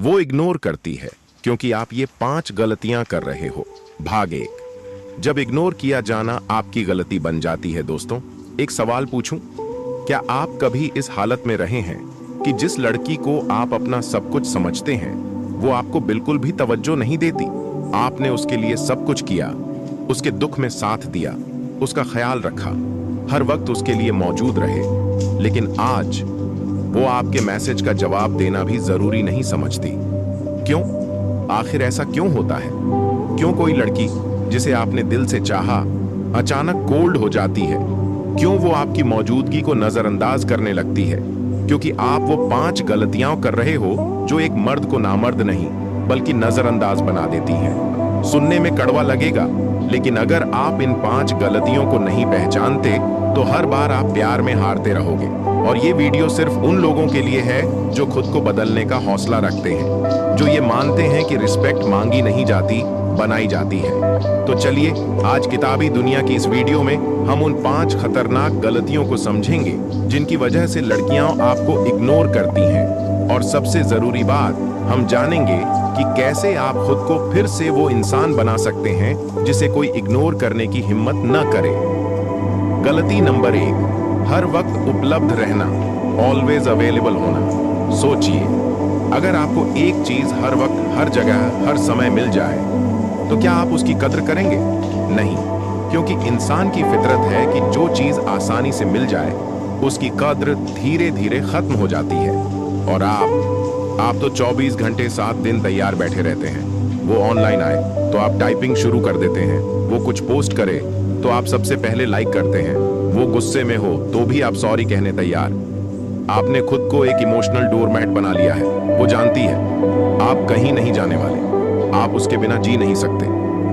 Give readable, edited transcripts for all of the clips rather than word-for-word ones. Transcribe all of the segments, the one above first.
वो इग्नोर करती है क्योंकि आप ये 5 गलतियां कर रहे हो। भाग 1, जब इग्नोर किया जाना आपकी गलती बन जाती है। दोस्तों, एक सवाल पूछूं, क्या आप कभी इस हालत में रहे हैं कि जिस लड़की को आप अपना सब कुछ समझते हैं वो आपको बिल्कुल भी तवज्जो नहीं देती? आपने उसके लिए सब कुछ किया, उसके दुख में साथ दिया, उसका ख्याल रखा, हर वक्त उसके लिए मौजूद रहे, लेकिन आज वो आपके मैसेज का जवाब देना भी जरूरी नहीं समझती। क्यों? आखिर ऐसा क्यों होता है? क्यों कोई लड़की जिसे आपने दिल से चाहा अचानक कोल्ड हो जाती है? क्यों वो आपकी मौजूदगी को नजरअंदाज करने लगती है? क्योंकि आप वो 5 गलतियां कर रहे हो जो एक मर्द को नामर्द नहीं बल्कि नजरअंदाज बना देती हैं। सुनने में कड़वा लगेगा, लेकिन अगर आप इन 5 गलतियों को नहीं पहचानते तो हर बार आप प्यार में हारते रहोगे। और ये वीडियो सिर्फ उन लोगों के लिए है जो खुद को बदलने का हौसला रखते हैं, जो ये मानते हैं कि रिस्पेक्ट मांगी नहीं जाती, बनाई जाती है। तो चलिए, आज किताबी दुनिया की इस वीडियो में हम उन 5 खतरनाक गलतियों को समझेंगे जिनकी वजह से लड़कियां आपको इग्नोर करती हैं। और सबसे जरूरी बात, हम जानेंगे कि कैसे आप खुद को फिर से वो इंसान बना सकते हैं जिसे कोई इग्नोर करने की हिम्मत न करे। गलती नंबर 1, हर वक्त उपलब्ध रहना, ऑलवेज अवेलेबल होना। सोचिए, अगर आपको एक चीज हर वक्त, हर जगह, हर समय मिल जाए तो क्या आप उसकी कद्र करेंगे? नहीं, क्योंकि इंसान की फितरत है कि जो चीज आसानी से मिल जाए उसकी कद्र धीरे धीरे खत्म हो जाती है। और आप तो 24 घंटे 7 दिन तैयार बैठे रहते हैं। वो ऑनलाइन आए तो आप टाइपिंग शुरू कर देते हैं, वो कुछ पोस्ट करे तो आप सबसे पहले लाइक करते हैं, वो गुस्से में हो तो भी आप सॉरी कहने तैयार। आपने खुद को एक इमोशनल डोरमैट बना लिया है। वो जानती है आप कहीं नहीं जाने वाले, आप उसके बिना जी नहीं सकते,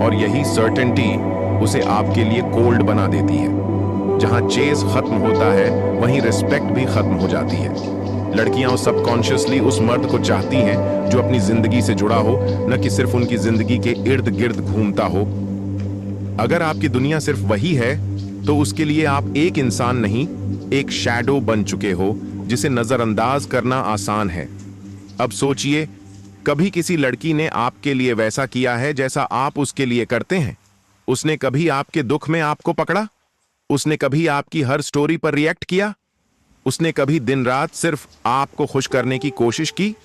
और यही सर्टेनिटी उसे आपके लिए कोल्ड बना देती है। जहां चेज खत्म होता है वहीं रिस्पेक्ट भी खत्म हो जाती है। लड़कियां सबकॉन्शियसली उस मर्द को चाहती हैं जो अपनी जिंदगी से जुड़ा हो, न कि सिर्फ उनकी जिंदगी के इर्द गिर्द घूमता हो। अगर आपकी दुनिया सिर्फ वही है तो उसके लिए आप एक इंसान नहीं, एक शैडो बन चुके हो जिसे नजरअंदाज करना आसान है। अब सोचिए, कभी किसी लड़की ने आपके लिए वैसा किया है जैसा आप उसके लिए करते हैं? उसने कभी आपके दुख में आपको पकड़ा? उसने कभी आपकी हर स्टोरी पर रिएक्ट किया? उसने कभी दिन रात सिर्फ आपको खुश करने की कोशिश की?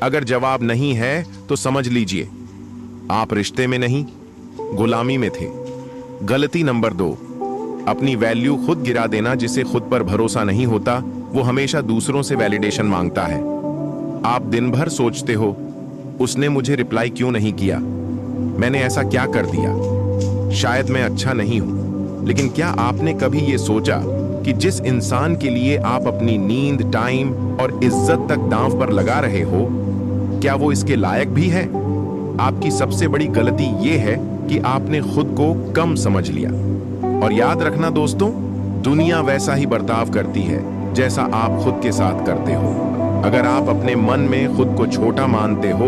अगर जवाब नहीं है तो समझ लीजिए, आप रिश्ते में नहीं, गुलामी में थे। गलती नंबर 2, अपनी वैल्यू खुद गिरा देना। जिसे खुद पर भरोसा नहीं होता वो हमेशा दूसरों से वैलिडेशन मांगता है। आप दिन भर सोचते हो, उसने मुझे रिप्लाई क्यों नहीं किया? मैंने ऐसा क्या कर दिया? शायद मैं अच्छा नहीं हूं। लेकिन क्या आपने कभी यह सोचा कि जिस इंसान के लिए आप अपनी नींद, टाइम और इज्जत तक दांव पर लगा रहे हो, क्या वो इसके लायक भी है? आपकी सबसे बड़ी गलती यह है कि आपने खुद को कम समझ लिया। और याद रखना दोस्तों, दुनिया वैसा ही बर्ताव करती है जैसा आप खुद के साथ करते हो। अगर आप अपने मन में खुद को छोटा मानते हो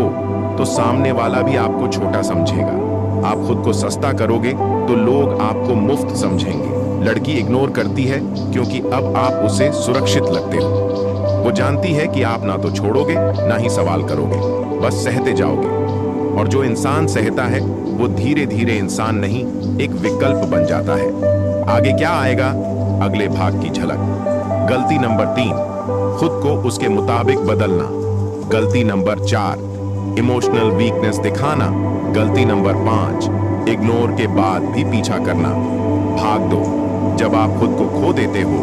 तो सामने वाला भी आपको छोटा समझेगा। आप खुद को सस्ता करोगे तो लोग आपको मुफ्त समझेंगे। लड़की इग्नोर करती है क्योंकि अब आप उसे सुरक्षित लगते हो। वो जानती है कि आप ना तो छोड़ोगे ना ही सवाल करोगे, बस सहते जाओगे। और जो इंसान सहता है वो धीरे धीरे इंसान नहीं, एक विकल्प बन जाता है। आगे क्या आएगा, अगले भाग की झलक। गलती नंबर 3, खुद को उसके मुताबिक बदलना। गलती नंबर 4, इमोशनल वीकनेस दिखाना। गलती नंबर 5, इग्नोर के बाद भी पीछा करना। भाग 2, जब आप खुद को खो देते हो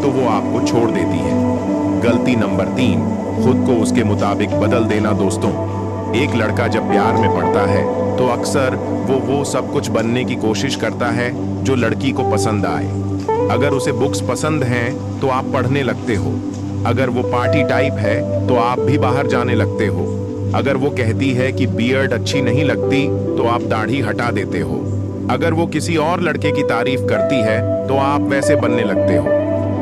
तो वो आपको छोड़ देती है। गलती नंबर 3, खुद को उसके मुताबिक बदल देना। दोस्तों, एक लड़का जब प्यार में पड़ता है तो अक्सर वो सब कुछ बनने की कोशिश करता है जो लड़की को पसंद आए। अगर उसे बुक्स पसंद हैं तो आप पढ़ने लगते हो। अगर वो पार्टी टाइप है तो आप भी बाहर जाने लगते हो। अगर वो कहती है कि बियर्ड अच्छी नहीं लगती तो आप दाढ़ी हटा देते हो। अगर वो किसी और लड़के की तारीफ करती है तो आप वैसे बनने लगते हो।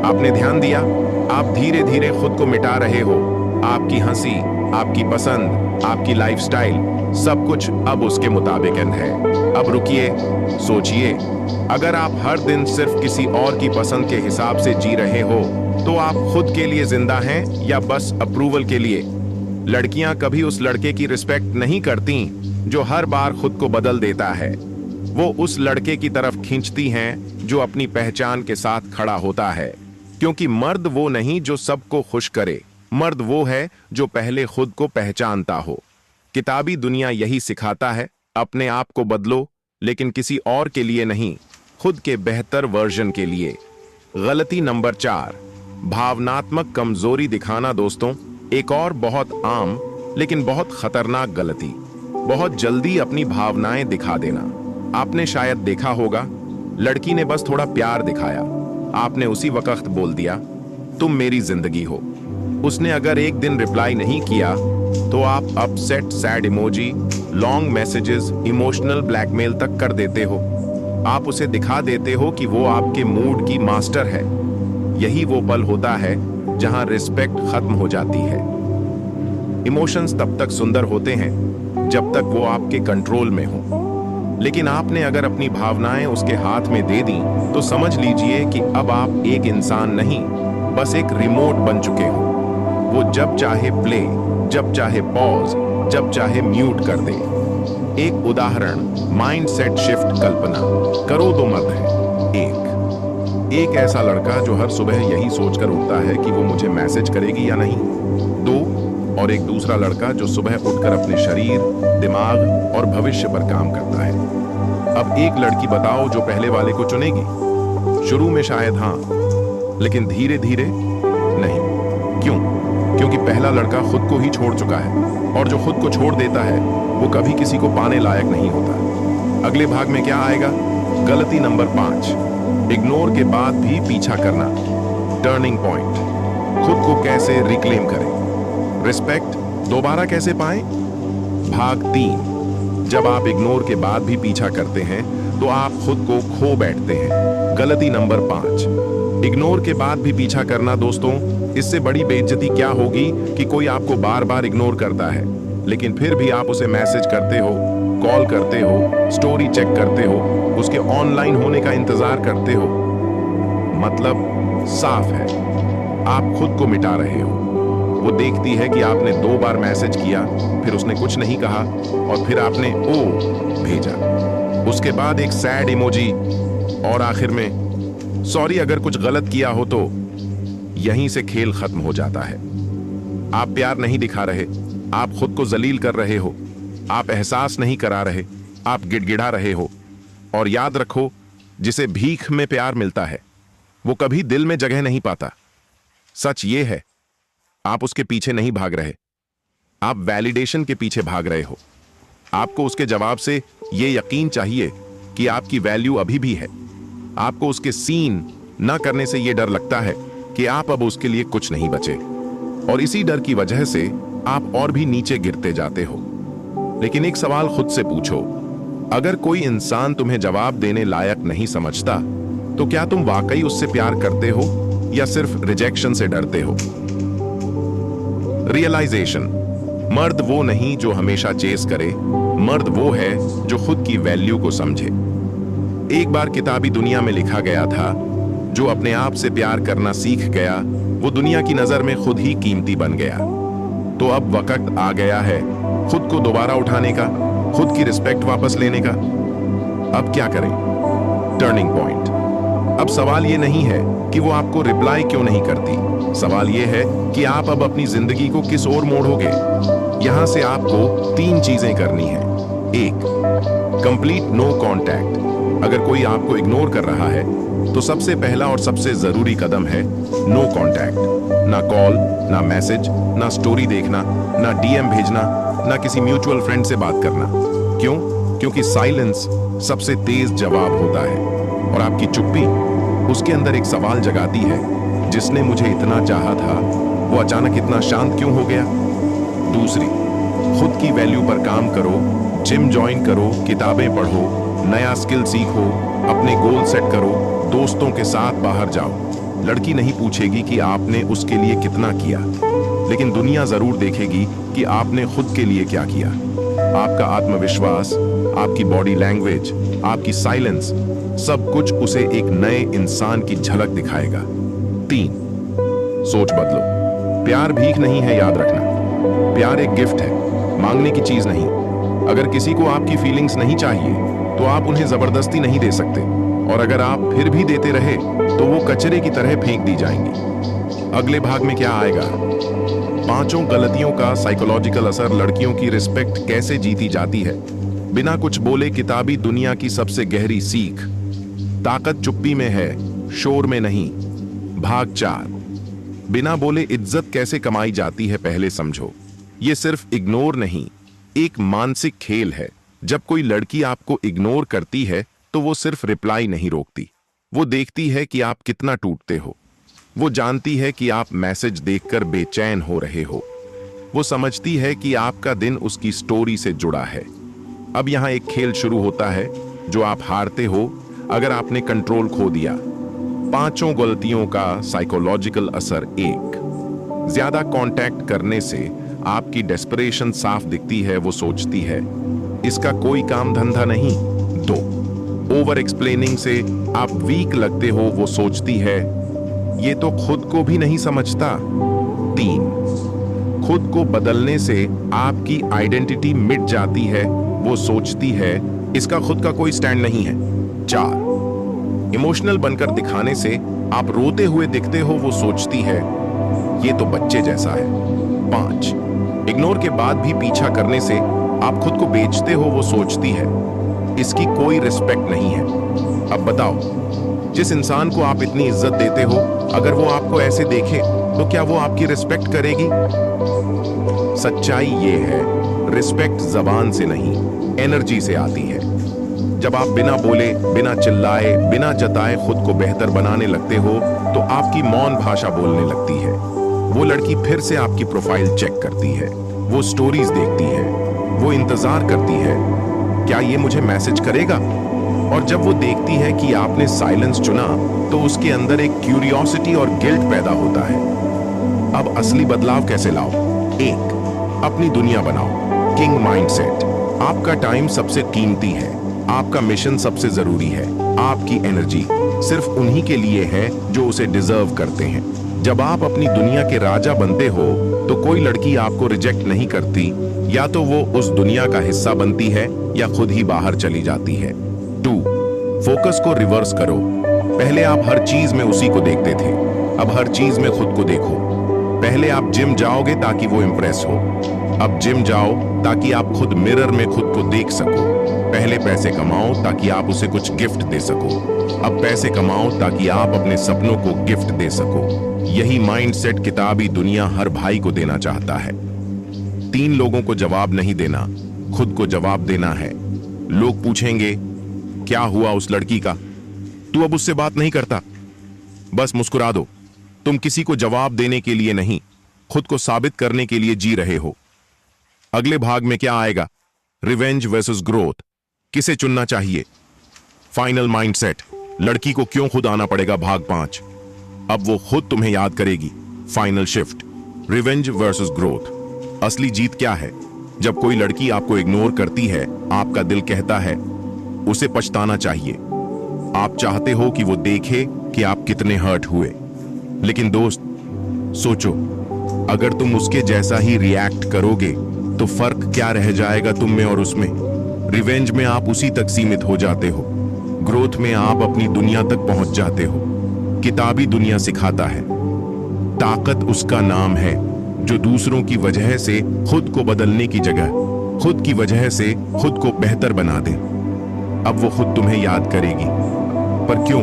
आपने ध्यान दिया, आप धीरे धीरे खुद को मिटा रहे हो। आपकी हंसी, आपकी पसंद, आपकी लाइफस्टाइल, सब कुछ अब उसके मुताबिक है। अब रुकिए, सोचिए, अगर आप हर दिन सिर्फ किसी और की पसंद के हिसाब से जी रहे हो तो आप खुद के लिए जिंदा हैं या बस अप्रूवल के लिए? लड़कियां कभी उस लड़के की रिस्पेक्ट नहीं करती जो हर बार खुद को बदल देता है। वो उस लड़के की तरफ खींचती हैं जो अपनी पहचान के साथ खड़ा होता है, क्योंकि मर्द वो नहीं जो सबको खुश करे, मर्द वो है जो पहले खुद को पहचानता हो। किताबी दुनिया यही सिखाता है, अपने आप को बदलो, लेकिन किसी और के लिए नहीं, खुद के बेहतर वर्जन के लिए। गलती नंबर 4, भावनात्मक कमजोरी दिखाना। दोस्तों, एक और बहुत आम लेकिन बहुत खतरनाक गलती, बहुत जल्दी अपनी भावनाएं दिखा देना। आपने शायद देखा होगा, लड़की ने बस थोड़ा प्यार दिखाया, आपने उसी वक्त बोल दिया तुम मेरी जिंदगी हो। उसने अगर एक दिन रिप्लाई नहीं किया तो आप upset, sad emoji, long messages, emotional blackmail तक कर देते हो। आप उसे दिखा देते हो कि वो आपके मूड की मास्टर है। यही वो पल होता है जहां रिस्पेक्ट खत्म हो जाती है। इमोशंस तब तक सुंदर होते हैं जब तक वो आपके कंट्रोल में हो, लेकिन आपने अगर अपनी भावनाएं उसके हाथ में दे दी तो समझ लीजिए कि अब आप एक इंसान नहीं, बस एक रिमोट बन चुके हो। वो जब चाहे प्ले, जब चाहे पॉज, जब चाहे म्यूट कर दे। एक उदाहरण, माइंडसेट शिफ्ट कल्पना करो। दो मर्द हैं, एक ऐसा लड़का जो हर सुबह यही सोचकर उठता है कि वो मुझे मैसेज करेगी या नहीं। दो, और एक दूसरा लड़का जो सुबह उठकर अपने शरीर, दिमाग और भविष्य पर काम करता है। अब एक लड़की बताओ जो पहले वाले को चुनेगी। शुरू में शायद हाँ, लेकिन धीरे धीरे नहीं। क्यों? क्योंकि पहला लड़का खुद को ही छोड़ चुका है, और जो खुद को छोड़ देता है वो कभी किसी को पाने लायक नहीं होता। अगले भाग में क्या आएगा? गलती नंबर 5, इग्नोर के बाद भी पीछा करना। टर्निंग पॉइंट, खुद को कैसे रिक्लेम करें, रिस्पेक्ट दोबारा कैसे पाएं। भाग 3, जब आप इग्नोर के बाद भी पीछा करते हैं तो आप खुद को खो बैठते हैं। गलती नंबर 5, इग्नोर के बाद भी पीछा करना। दोस्तों, इससे बड़ी बेइज्जती क्या होगी कि कोई आपको बार बार इग्नोर करता है, लेकिन फिर भी आप उसे मैसेज करते हो, कॉल करते हो, स्टोरी चेक करते हो, उसके ऑनलाइन होने का इंतजार करते हो। मतलब साफ है, आप खुद को मिटा रहे हो। वो देखती है कि आपने 2 बार मैसेज किया, फिर उसने कुछ नहीं कहा, और फिर आपने ओ भेजा, उसके बाद एक सैड इमोजी, और आखिर में सॉरी अगर कुछ गलत किया हो। तो यहीं से खेल खत्म हो जाता है। आप प्यार नहीं दिखा रहे, आप खुद को जलील कर रहे हो। आप एहसास नहीं करा रहे, आप गिड़गिड़ा रहे हो। और याद रखो, जिसे भीख में प्यार मिलता है वो कभी दिल में जगह नहीं पाता। सच ये है, आप उसके पीछे नहीं भाग रहे, आप वैलिडेशन के पीछे भाग रहे हो। आपको उसके जवाब से यह यकीन चाहिए कि आपकी वैल्यू अभी भी है। आपको उसके सीन न करने से यह डर लगता है कि आप अब उसके लिए कुछ नहीं बचे, और इसी डर की वजह से आप और भी नीचे गिरते जाते हो। लेकिन एक सवाल खुद से पूछो, अगर कोई इंसान तुम्हें जवाब देने लायक नहीं समझता तो क्या तुम वाकई उससे प्यार करते हो या सिर्फ रिजेक्शन से डरते हो? रियलाइजेशन, मर्द वो नहीं जो हमेशा चेस करे, मर्द वो है जो खुद की वैल्यू को समझे। एक बार किताबी दुनिया में लिखा गया था, जो अपने आप से प्यार करना सीख गया वो दुनिया की नजर में खुद ही कीमती बन गया। तो अब वक्त आ गया है खुद को दोबारा उठाने का, खुद की रिस्पेक्ट वापस लेने का। अब क्या करें? Turning point. अब सवाल ये नहीं है कि वो आपको रिप्लाई क्यों नहीं करती, सवाल ये है कि आप अब अपनी जिंदगी को किस ओर मोड़ोगे। यहां से आपको 3 चीजें करनी है। 1, कंप्लीट नो कांटेक्ट। अगर कोई आपको इग्नोर कर रहा है तो सबसे पहला और सबसे जरूरी कदम है नो कांटेक्ट। ना कॉल, ना मैसेज, ना स्टोरी देखना, ना डीएम भेजना, ना किसी म्यूचुअल फ्रेंड से बात करना। क्यों? क्योंकि साइलेंस सबसे तेज जवाब होता है, और आपकी चुप्पी उसके अंदर एक सवाल जगाती है, जिसने मुझे इतना चाहा था वो अचानक इतना शांत क्यों हो गया। दूसरी, खुद की वैल्यू पर काम करो, जिम ज्वाइन करो, किताबें पढ़ो, नया स्किल सीखो, अपने गोल सेट करो, दोस्तों के साथ बाहर जाओ। लड़की नहीं पूछेगी कि आपने उसके लिए कितना किया, लेकिन दुनिया जरूर देखेगी कि आपने खुद के लिए क्या किया। आपका आत्मविश्वास, आपकी बॉडी लैंग्वेज, आपकी साइलेंस, सब कुछ उसे एक नए इंसान की झलक दिखाएगा। 3, सोच बदलो। प्यार भीख नहीं है, याद रखना। प्यार एक गिफ्ट है, मांगने की चीज नहीं। अगर किसी को आपकी फीलिंग्स नहीं चाहिए तो आप उन्हें जबरदस्ती नहीं दे सकते, और अगर आप फिर भी देते रहे तो वो कचरे की तरह फेंक दी जाएंगी। अगले भाग में क्या आएगा? 5 गलतियों का साइकोलॉजिकल असर, लड़कियों की रिस्पेक्ट कैसे जीती जाती है बिना कुछ बोले, किताबी दुनिया की सबसे गहरी सीख, ताकत चुप्पी में है, शोर में नहीं। भाग 4, बिना बोले इज्जत कैसे कमाई जाती है, पहले समझो। ये सिर्फ इग्नोर नहीं, एक मानसिक खेल है। जब कोई लड़की आपको इग्नोर करती है तो वो सिर्फ रिप्लाई नहीं रोकती, वो देखती है कि आप कितना टूटते हो। वो जानती है कि आप मैसेज देखकर बेचैन हो रहे हो। वो समझती है कि आपका दिन उसकी स्टोरी से जुड़ा है। अब यहां एक खेल शुरू होता है जो आप हारते हो अगर आपने कंट्रोल खो दिया। 5 गलतियों का साइकोलॉजिकल असर। 1, ज्यादा कांटेक्ट करने से आपकी डेस्परेशन साफ दिखती है। वो सोचती है इसका कोई काम धंधा नहीं। 2, ओवर एक्सप्लेनिंग से आप वीक लगते हो। वो सोचती है ये तो खुद को भी नहीं समझता। 3, खुद को बदलने से आपकी आइडेंटिटी मिट जाती है। वो सोचती है इसका खुद का कोई स्टैंड नहीं है। 4, इमोशनल बनकर दिखाने से आप रोते हुए दिखते हो। वो सोचती है ये तो बच्चे जैसा है। 5, इग्नोर के बाद भी पीछा करने से आप खुद को बेचते हो। वो सोचती है इसकी कोई रिस्पेक्ट नहीं है। अब बताओ, जिस इंसान को आप इतनी इज्जत देते हो, अगर वो आपको ऐसे देखे तो क्या वो आपकी रिस्पेक्ट करेगी? सच्चाई ये है, रिस्पेक्ट जबान से नहीं, एनर्जी से आती है। जब आप बिना बोले, बिना चिल्लाए, बिना जताए खुद को बेहतर बनाने लगते हो तो आपकी मौन भाषा बोलने लगती है। वो लड़की फिर से आपकी प्रोफाइल चेक करती है, वो स्टोरीज देखती है, वो इंतजार करती है क्या ये मुझे मैसेज करेगा। और जब वो देखती है कि आपने साइलेंस चुना तो उसके अंदर एक क्यूरियोसिटी और गिल्ट पैदा होता है। अब असली बदलाव कैसे लाओ? 1, अपनी दुनिया बनाओ। King mindset. आपका टाइम सबसे कीमती है, आपका मिशन सबसे जरूरी है, आपकी एनर्जी सिर्फ उन्हीं के लिए है जो उसे डिजर्व करते हैं। जब आप अपनी दुनिया के राजा बनते हो तो कोई लड़की आपको रिजेक्ट नहीं करती, या तो वो उस दुनिया का हिस्सा बनती है या खुद ही बाहर चली जाती है। 2, फोकस को रिवर्स करो। पहले आप हर चीज में उसी को देखते थे, अब हर चीज में खुद को देखो। पहले आप जिम जाओगे ताकि वो इंप्रेस हो, अब जिम जाओ ताकि आप खुद मिरर में खुद को देख सको। पहले पैसे कमाओ ताकि आप उसे कुछ गिफ्ट दे सको, अब पैसे कमाओ ताकि आप अपने सपनों को गिफ्ट दे सको। यही माइंडसेट किताबी दुनिया हर भाई को देना चाहता है। 3 लोगों को जवाब नहीं देना, खुद को जवाब देना है। लोग पूछेंगे क्या हुआ उस लड़की का, तू अब उससे बात नहीं करता? बस मुस्कुरा दो, तुम किसी को जवाब देने के लिए नहीं, खुद को साबित करने के लिए जी रहे हो। अगले भाग में क्या आएगा? Revenge versus growth. किसे चुनना चाहिए? Final mindset. लड़की को क्यों खुद आना पड़ेगा? भाग 5। अब वो खुद तुम्हें याद करेगी। Final shift. Revenge versus growth. असली जीत क्या है? जब कोई लड़की आपको इग्नोर करती है, आपका दिल कहता है उसे पछताना चाहिए। आप चाहते हो कि वो देखे कि आप कितने हर्ट हुए। लेकिन दोस्त, सोचो, अगर तुम उसके जैसा ही रिएक्ट करोगे तो फर्क क्या रह जाएगा तुम में और उसमें? रिवेंज में आप उसी तक सीमित हो जाते हो, ग्रोथ में आप अपनी दुनिया तक पहुंच जाते हो। किताबी दुनिया सिखाता है ताकत उसका नाम है जो दूसरों की वजह से खुद को बदलने की जगह खुद की वजह से खुद को बेहतर बना दे। अब वो खुद तुम्हें याद करेगी, पर क्यों?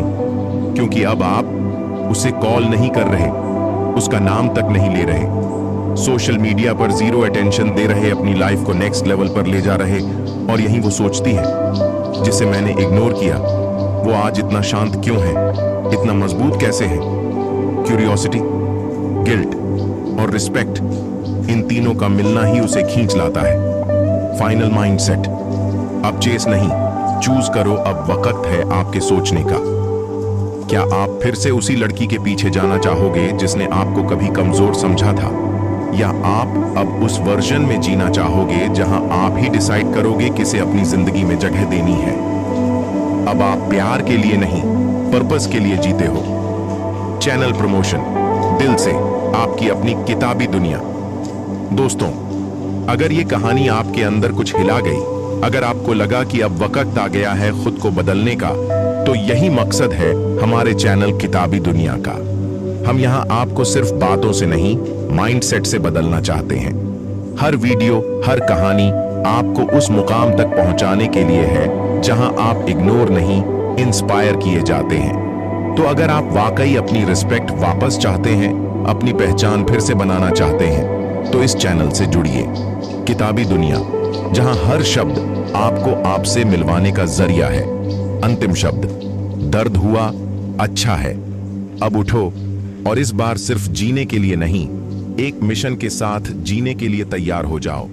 क्योंकि अब आप उसे कॉल नहीं कर रहे, उसका नाम तक नहीं ले रहे, सोशल मीडिया पर 0 अटेंशन दे रहे, अपनी लाइफ को नेक्स्ट लेवल पर ले जा रहे। और यही वो सोचती है जिसे मैंने इग्नोर किया वो आज इतना शांत क्यों है, इतना मजबूत कैसे है? क्यूरियोसिटी, गिल्ट और रिस्पेक्ट, इन तीनों का मिलना ही उसे खींच लाता है। Final mindset. अब चेस नहीं, चूज करो। अब वक्त है आपके सोचने का। क्या आप फिर से उसी लड़की के पीछे जाना चाहोगे जिसने आपको कभी कमजोर समझा था, या आप अब उस वर्जन में जीना चाहोगे जहां आप ही डिसाइड करोगे किसे अपनी जिंदगी में जगह देनी है? अब आप प्यार के लिए नहीं, पर्पस के लिए जीते हो। चैनल प्रमोशन, दिल से आपकी अपनी किताबी दुनिया। दोस्तों, अगर ये कहानी आपके अंदर कुछ हिला गई, अगर आपको लगा कि अब वक्त आ गया है खुद को बदलने का, तो यही मकसद है हमारे चैनल किताबी दुनिया का। हम यहाँ आपको सिर्फ बातों से नहीं, माइंडसेट से बदलना चाहते हैं। हर वीडियो, हर कहानी आपको उस मुकाम तक पहुंचाने के लिए है जहां आप इग्नोर नहीं, इंस्पायर किए जाते हैं। तो अगर आप वाकई अपनी रिस्पेक्ट वापस चाहते हैं, अपनी पहचान फिर से बनाना चाहते हैं, तो इस चैनल से जुड़िए। किताबी दुनिया, जहां हर शब्द आपको आपसे मिलवाने का जरिया है। अंतिम शब्द, दर्द हुआ, अच्छा है, अब उठो और इस बार सिर्फ जीने के लिए नहीं, एक मिशन के साथ जीने के लिए तैयार हो जाओ।